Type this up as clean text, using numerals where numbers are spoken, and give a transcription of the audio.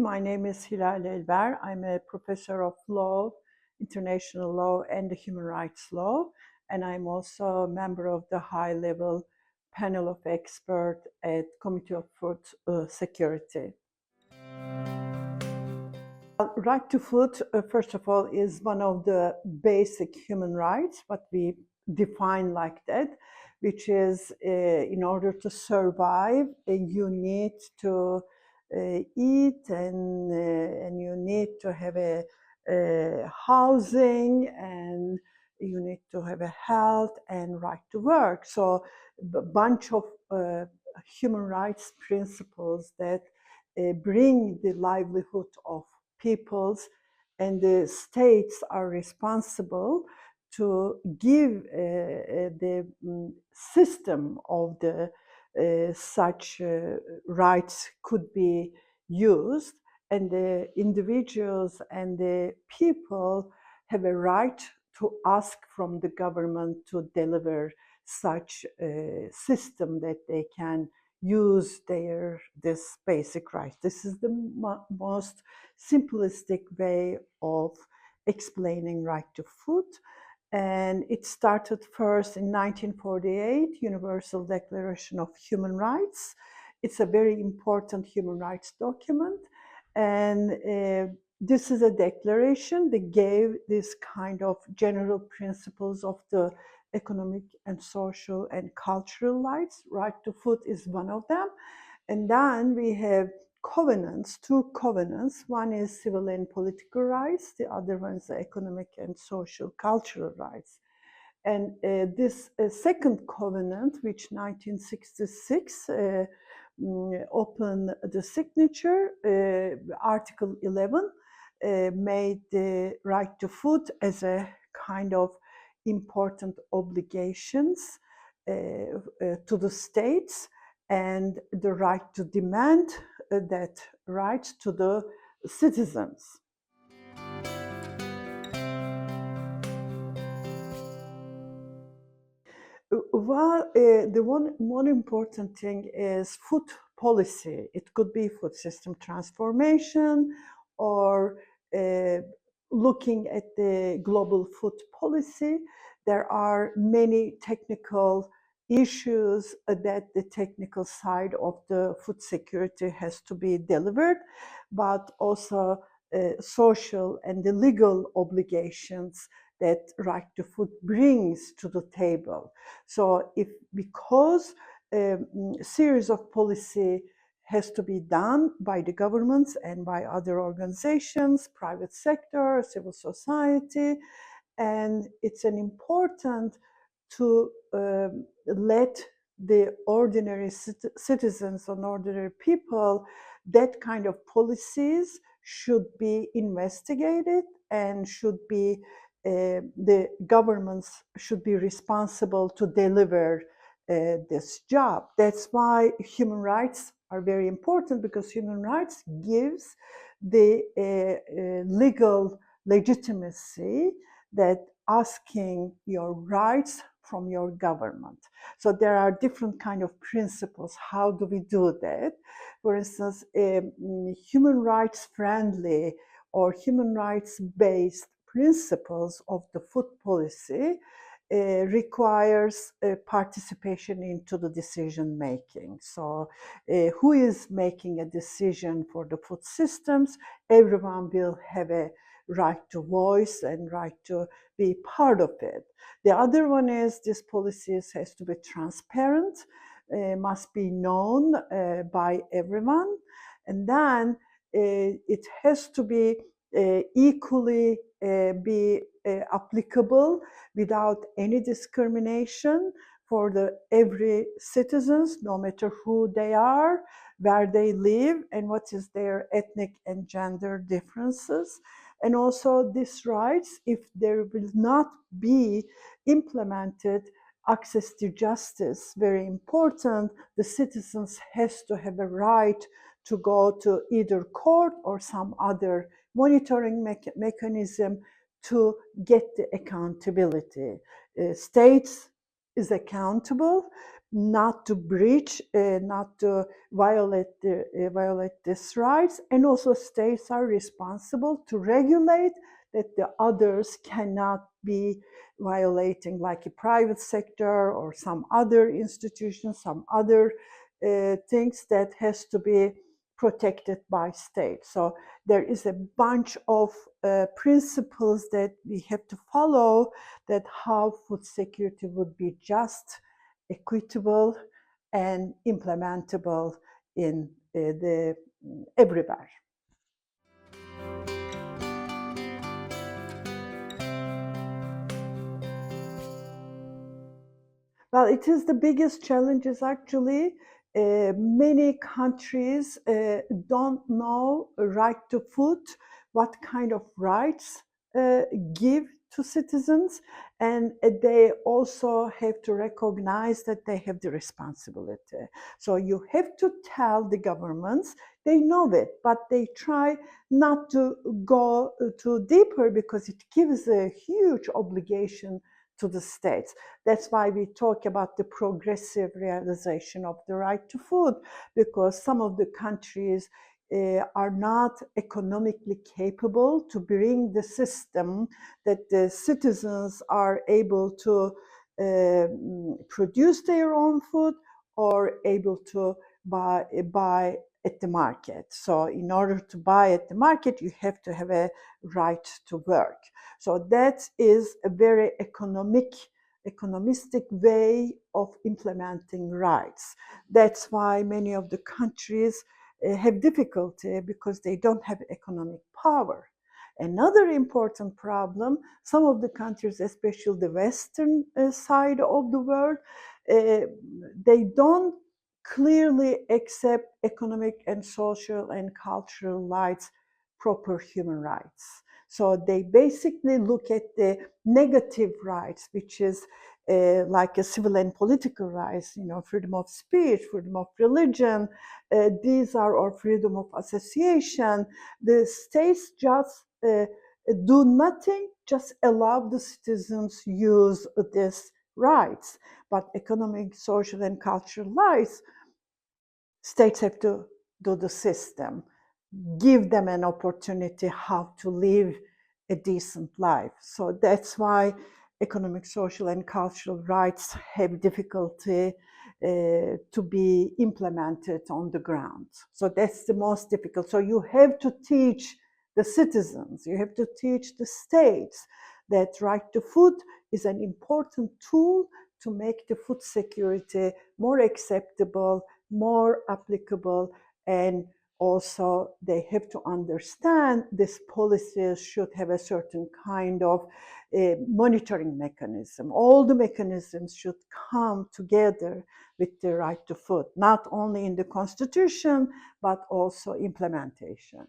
my name is HilalElver. I'm a professor of law, international law, and human rights law, and I'm also a member of the high-level panel of experts at Committee of Food Security. Right to food, first of all, is one of the basic human rights, what we define like that, which is in order to survive, you need to eat and you need to have a housing and you need to have a health and right to work. So a bunch of human rights principles that bring the livelihood of peoples, and the states are responsible to give the system of the such rights could be used, and the individuals and the people have a right to ask from the government to deliver such a system that they can use this basic right. This is the most simplistic way of explaining right to food. And it started first in 1948, Universal Declaration of Human Rights. It's a very important human rights document. And this is a declaration that gave this kind of general principles of the economic and social and cultural rights. Right to food is one of them. And then we have covenants, two covenants. One is civil and political rights. The other one is economic and social cultural rights. And this second covenant, which 1966 opened the signature, Article 11, made the right to food as a kind of important obligations to the states, and the right to demand that right to the citizens. Well, the one more important thing is food policy. It could be food system transformation or looking at the global food policy. There are many technical issues that the technical side of the food security has to be delivered, but also social and the legal obligations that right to food brings to the table. So if because a series of policy has to be done by the governments and by other organizations, private sector, civil society, and it's an important to let the ordinary citizens and ordinary people, that kind of policies should be investigated and should be the governments should be responsible to deliver this job. That's why human rights are very important, because human rights gives the legal legitimacy that asking your rights from your government. So there are different kind of principles. How do we do that? For instance, human rights friendly or human rights based principles of the food policy requires participation into the decision making. So who is making a decision for the food systems? Everyone will have a right to voice and right to be part of it. The other one is this policies has to be transparent, must be known by everyone, and then it has to be equally be applicable without any discrimination for every citizens, no matter who they are, where they live, and what is their ethnic and gender differences. And also these rights, if there will not be implemented, access to justice, very important, the citizens has to have a right to go to either court or some other monitoring mechanism to get the accountability. States is accountable, not to breach, not to violate these rights, and also states are responsible to regulate that the others cannot be violating, like a private sector or some other institution, some other things that has to be protected by state. So there is a bunch of principles that we have to follow, that how food security would be just, equitable, and implementable in the everywhere. Well, it is the biggest challenge is actually many countries don't know right to food, what kind of rights uh, give to citizens, and they also have to recognize that they have the responsibility. So you have to tell the governments, they know it, but they try not to go too deeper because it gives a huge obligation to the states. That's why we talk about the progressive realization of the right to food, because some of the countries are not economically capable to bring the system that the citizens are able to produce their own food or able to buy at the market. So in order to buy at the market, you have to have a right to work. So that is a very economistic way of implementing rights. That's why many of the countries have difficulty because they don't have economic power. Another important problem, some of the countries, especially the western side of the world, they don't clearly accept economic and social and cultural rights, proper human rights. So they basically look at the negative rights, which is like a civil and political rights, freedom of speech, freedom of religion. These are, or freedom of association. The states just do nothing, just allow the citizens use these rights. But economic, social, and cultural rights, states have to do the system, give them an opportunity how to live a decent life. So that's why economic, social, and cultural rights have difficulty to be implemented on the ground. So that's the most difficult. So you have to teach the citizens, you have to teach the states that right to food is an important tool to make the food security more acceptable, more applicable, and also they have to understand these policies should have a certain kind of monitoring mechanism. All the mechanisms should come together with the right to food, not only in the constitution, but also implementation.